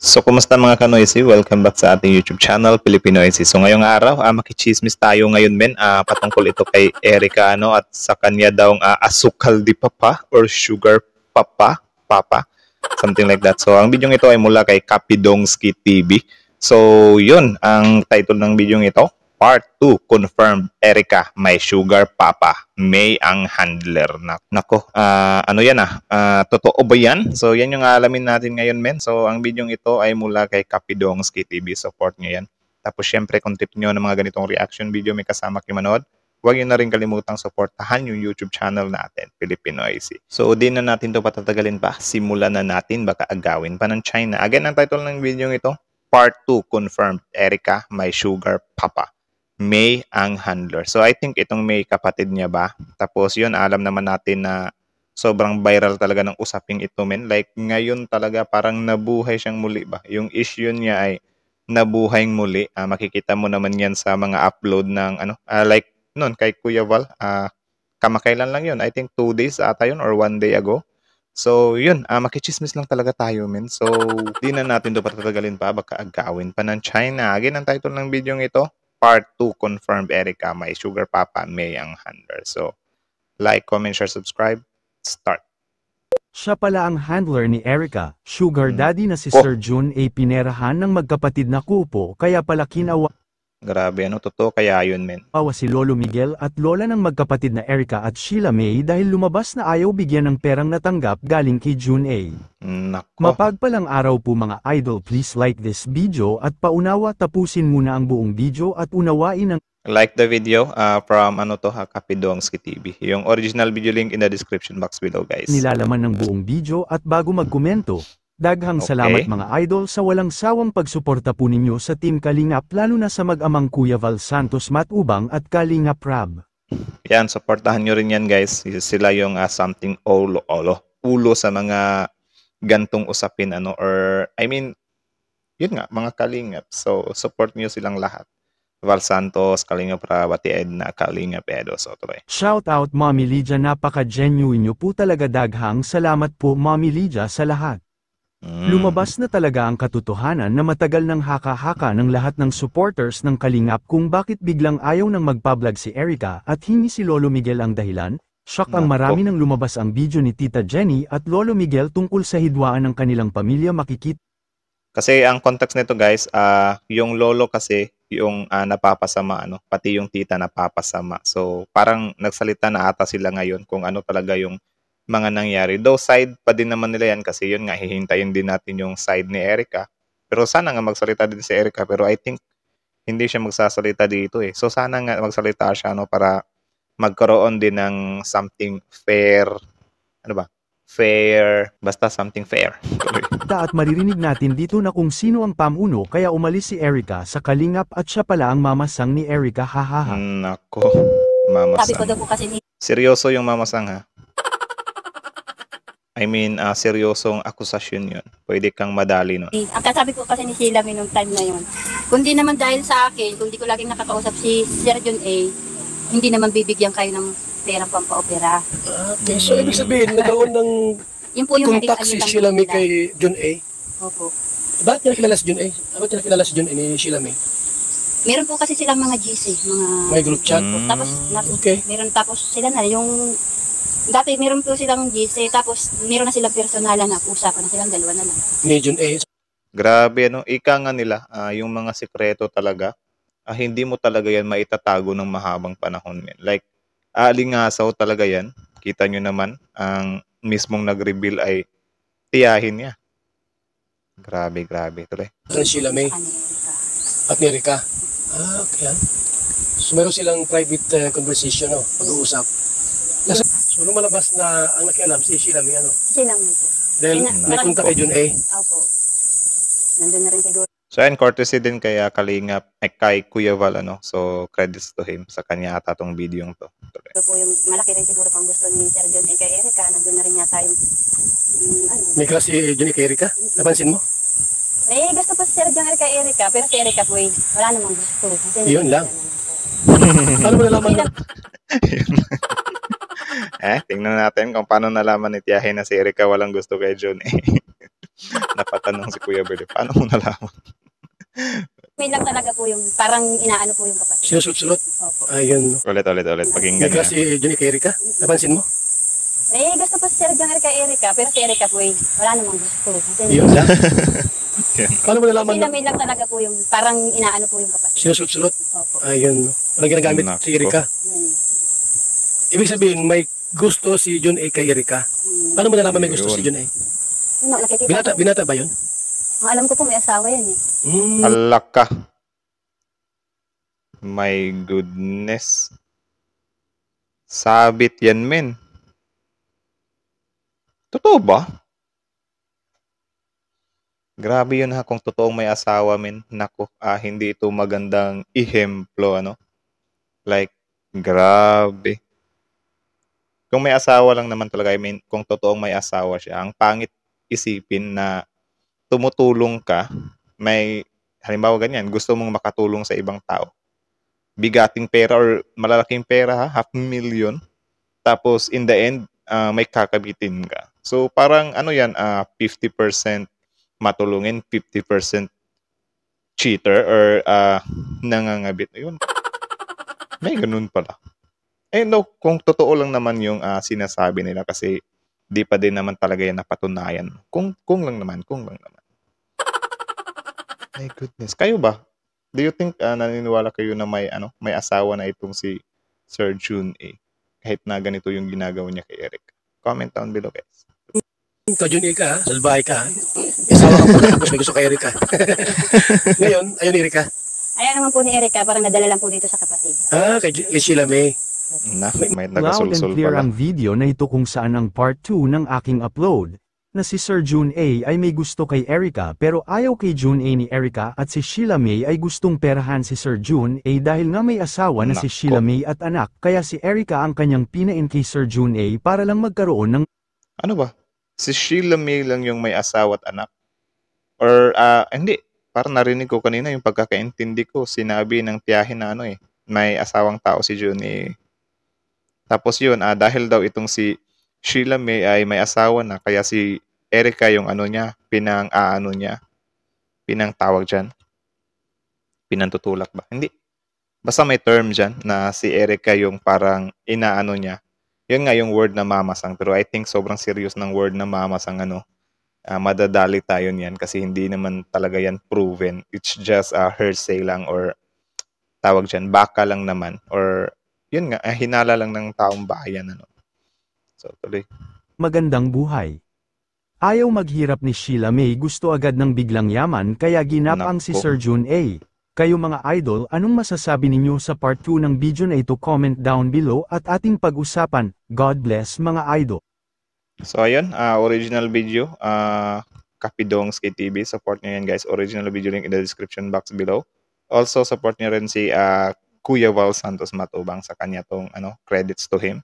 So, kumusta mga ka-Noisy? Welcome back sa ating YouTube channel, Pilipinoisy. So, ngayong araw, makichismis tayo ngayon, men. Patungkol ito kay Erica, ano, at sa kanya daw asukal di papa or sugar papa, something like that. So, ang video ito ay mula kay Kapidongski TV. So, yun, ang title ng video ito, Part 2, confirmed Erica, may sugar papa, May ang handler. Nako, ano yan totoo ba yan? So yan yung alamin natin ngayon, men. So ang video ito ay mula kay Kapidongski TV, support nyo yan. Tapos syempre kung tip nyo ng mga ganitong reaction video may kasama kayo manood, huwag nyo na rin kalimutang supportahan yung YouTube channel natin, Pilipinoisy. So di na natin to patatagalin pa, simulan na natin, baka agawin pa ng China. Again, ang title ng video ito, Part 2, confirmed Erica, may sugar papa, May ang handler. So I think itong May kapatid niya ba? Tapos yun, alam naman natin na sobrang viral talaga ng usaping ito, men. Like ngayon talaga parang nabuhay siyang muli ba? Yung issue niya ay nabuhay muli. Makikita mo naman yan sa mga upload ng like noon kay Kuya Val. Kamakailan lang yun. I think 2 days ata yun or 1 day ago. So yun, makichismis lang talaga tayo, men. So di na natin ito patatagalin pa. Baka agawin pa ng China. Again, ang title ng video ito, Part 2, confirmed Erica, may sugar papa, May ang handler. So, like, comment, share, subscribe. Start. Siya pala ang handler ni Erica, sugar daddy na si Sir Jun ay pinerahan ng magkapatid na kupo kaya pala kinawa Grabe, totoo kaya yun, men. si Lolo Miguel at lola ng magkapatid na Erica at Sheila May dahil lumabas na ayaw bigyan ng perang natanggap galing kay Jun A. Nako. Mapagpalang araw po mga idol, please like this video at paunawa tapusin muna ang buong video at unawain ang Like the video from Kapidongski TV. Yung original video link in the description box below, guys. nilalaman ng buong video at bago magkomento. Daghang salamat mga idol sa walang sawang pagsuporta po ninyo sa Team Kalingap lalo na sa mag-amang Kuya Val Santos Matubang at Kalingap Rab. Yan, supportahan nyo rin yan, guys. Sila yung something ulo sa mga gantong usapin or I mean yun nga, mga Kalingap. So support nyo silang lahat. Val Santos, Kalingap Rab, Ate Edna, Kalingap Edo. So tuloy. Shout out Mommy Lydia, napaka-genuine nyo po talaga, daghang salamat po Mommy Lydia sa lahat. Lumabas na talaga ang katotohanan na matagal ng haka-haka ng lahat ng supporters ng Kalingap kung bakit biglang ayaw nang magpa-vlog si Erica at hindi si Lolo Miguel ang dahilan. Shock ang marami nang lumabas ang video ni Tita Jenny at Lolo Miguel tungkol sa hidwaan ng kanilang pamilya. Makikita kasi ang context nito, guys, yung lolo kasi yung napapasama, pati yung tita napapasama. So parang nagsalita na ata sila ngayon kung ano talaga yung mga nangyari. Though side pa din naman nila yan kasi yun nga, hihintayin din natin yung side ni Erica. Pero sana nga magsalita din si Erica, pero I think hindi siya magsasalita dito eh. So sana nga magsalita siya para magkaroon din ng something fair. Fair. Basta something fair. at maririnig natin dito na kung sino ang pamuno kaya umalis si Erica sa Kalingap at siya pala ang mamasang ni Erica, hahaha. Nako, mamasang. Sabi ko daw po kasi ni Seryoso yung mamasang, ha? I mean, seryosong akusasyon yun. Pwede kang madali nun. ang kasabi ko kasi ni Sheila nung time na yun, kundi naman dahil sa akin, kung di ko laging nakakausap si Sir John A, hindi naman bibigyan kayo ng perang pampaopera. Okay, so ibig sabihin, nagkaroon ng Yun po yung contact si Sheila May kay John A. Opo. Bakit niya nakilala si John A? Bakit niya nakilala si John A ni Sheila May? Meron po kasi silang mga GC, mga... May group chat? Tapos, Okay. meron tapos sila na yung... Dati meron po silang GC, tapos meron na silang personalan na usapan na silang dalawa na lang. Ni John A. Grabe, ika nga nila, yung mga sikreto talaga, hindi mo talaga yan maitatago ng mahabang panahon. Men. Like, alingasaw talaga yan. Kita nyo naman, ang mismong nag-reveal ay tiyahin niya. Grabe. Tuloy. Ni Sheila May Ano, at ni Erica. Okay. So meron silang private conversation, pag-uusap. So nung malabas na ang nakialam si Sheila May, Silang may po. dahil may contact kay John A. Opo. Nandun na rin siguro. So, and courtesy din kay Kalingap, kay Kuya Val, So, credits to him sa kanya ata tong video to. Tuloy. Ito po yung malaki rin siguro pang gusto ni Sir John A kay Erica. Nandun na rin yata yung... May class si John A kay Erica. Napansin mo? May gusto po si Sir John A kay Erica, pero si Erica po wala namang gusto. Kasi Yun lang. Paano mo nalaman mo? Tingnan natin kung paano nalaman ni tiyahin na si Erica walang gusto kay John. Napatanong si Kuya Berde, paano mo nalaman? May lang talaga po yung parang inaano po yung kapatid. Sinusulot-sulot. Opo. Ayun. Ulit, pakinggan May niya. si Johnny kay Erika. Napansin mo? Eh, gusto po si Sir John kay Erika, pero si Erika po eh, wala namang gusto. Kasi Yun lang. Paano mo nalaman sila na may lang talaga po yung parang inaano po yung kapatid. sinusulot-sulot? Opo. Ayun. Walang ginagamit Nako. si Erika. Yun. Ibig sabihin, may gusto si John A kay Erika. Paano mo nalaman may gusto si John A? No, nakikita Binata, ko. binata ba yun? Ang alam ko po may asawa yan eh. Alak ka. My goodness. Sabit yan, men. Totoo ba? Grabe yun ha, kung totoong may asawa, men. Naku, hindi ito magandang ihemplo, ano? Like, grabe. Kung may asawa lang naman talaga, I mean, kung totoong may asawa siya, ang pangit isipin na tumutulong ka, may, halimbawa ganyan, gusto mong makatulong sa ibang tao. Bigating pera or malalaking pera ha, 500,000. Tapos in the end, may kakabitin ka. So parang ano yan, 50% matulungin, 50% cheater or nangangabit. Ayun. May ganun pala. Eh no, kung totoo lang naman yung sinasabi nila kasi di pa din naman talaga yan napatunayan. Kung lang naman. My goodness. Kayo ba? Do you think naniniwala kayo na may asawa na itong si Sir Jun A? Kahit na ganito yung ginagawa niya kay Eric. Comment down below, guys. Ikaw, Johnny ka, ha? Salbahay ka. Ha? Isawa ka pa, tapos may gusto kay Erika. Ngayon, ayun Erika. Ayaw naman po ni Erika, parang nadala lang po dito sa kapatid. Kay Sheila May. Na, may Loud and nagasulsul clear pala. ang video na ito kung saan ang part 2 ng aking upload, na si Sir Jun A ay may gusto kay Erika pero ayaw kay Jun A ni Erika at si Sheila May ay gustong perahan si Sir Jun A dahil nga may asawa na si Nako. Sheila May at anak kaya si Erika ang kanyang pinain kay Sir Jun A para lang magkaroon ng Ano ba? Si Sheila May lang yung may asawa at anak? Or, hindi. Parang narinig ko kanina yung pagkakaintindi ko. Sinabi ng tiyahin na may asawang tao si Jun A. Tapos yun, dahil daw itong si Sheila May ay may asawa na, kaya si Erika yung pinang tawag dyan. Pinantutulak ba? Hindi. Basta may term dyan na si Erika yung parang inaano niya. Yun nga yung word na mamasang. Pero I think sobrang serious ng word na mamasang madadali tayo niyan kasi hindi naman talaga yan proven. It's just hearsay lang or tawag dyan, baka lang naman. Or yun nga, hinala lang ng taong bayan. So, tuloy. magandang buhay. Ayaw maghirap ni Sheila May gusto agad ng biglang yaman kaya ginapang si Nako. Sir Jun A. Kayo mga idol, anong masasabi ninyo sa part 2 ng video na ito? Comment down below at ating pag-usapan. God bless mga idol. So, ayun, original video, Kapidongs KTV. Support nyo yan, guys. Original video link in the description box below. Also, support nyo rin si Kuya Val Santos Matubang sa kanya tong credits to him.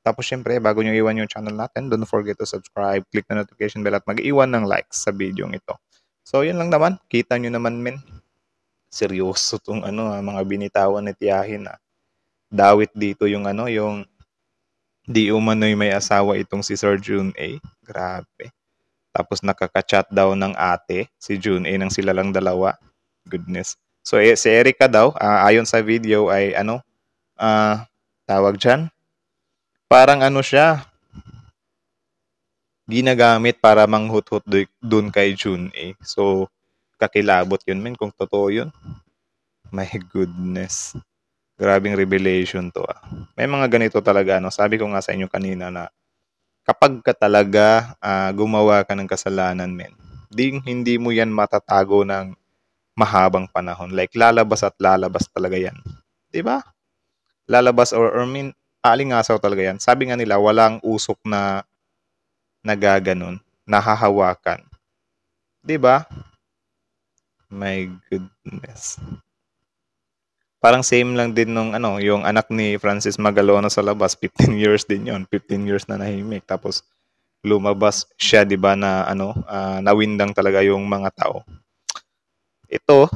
Tapos, syempre, bago nyo iwan yung channel natin, don't forget to subscribe, click the notification bell at mag-iwan ng likes sa video ito. So, yun lang naman. Kita nyo naman, men. Seryoso tong mga binitawan ni tiyahin. Dawit dito yung yung di umano'y may asawa itong si Sir Jun A. Grabe. Tapos nakaka-chat daw ng ate, si Jun A, nang sila lang dalawa. Goodness. So, si Erika daw, ayon sa video ay tawag dyan, parang siya, ginagamit para manghuthut dun kay Jun A. So, kakilabot yun, men, kung totoo yun. My goodness. Grabing revelation to. May mga ganito talaga, sabi ko nga sa inyo kanina na kapag ka talaga gumawa ka ng kasalanan, men, hindi mo yan matatago ng mahabang panahon. Like, lalabas at lalabas talaga yan. Diba? Lalabas or alingasaw talaga yan. Sabi nga nila, walang usok na nagaganon, nahahawakan. Diba? My goodness. Parang same lang din nung yung anak ni Francis Magalono sa labas, 15 years din yon, 15 years na nahimik. Tapos lumabas siya, 'di ba, na nawindang talaga yung mga tao. Ito,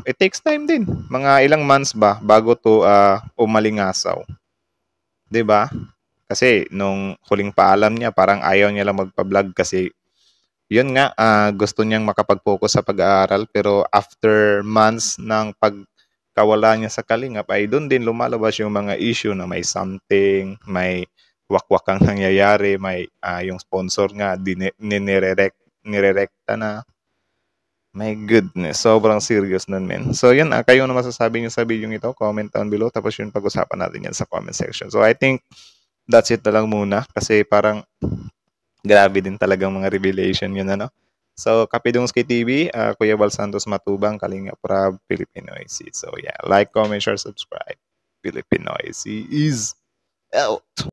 it takes time din. Mga ilang months ba bago to umalingasaw. 'Di ba? Kasi nung huling paalam niya, parang ayaw niya lang magpa-vlog kasi Yun nga, gusto niyang makapag-focus sa pag-aaral pero after months ng pagkawala niya sa Kalingap ay doon din lumalabas yung mga issue na may something, may wakwakang nangyayari, may yung sponsor nga nirerekta na. My goodness, sobrang serious nun, men. So, yun, kayo na masasabi nyo sa video ito, comment down below, tapos yun, pag-usapan natin yan sa comment section. So, I think, that's it na lang muna, kasi parang, grabe din talagang mga revelation yun, ano? So, Kapidungski TV, Kuya Val Santos Matubang, Kalinga Prab, Filipinoicy. So, yeah, like, comment, share, subscribe. Filipinoicy is out.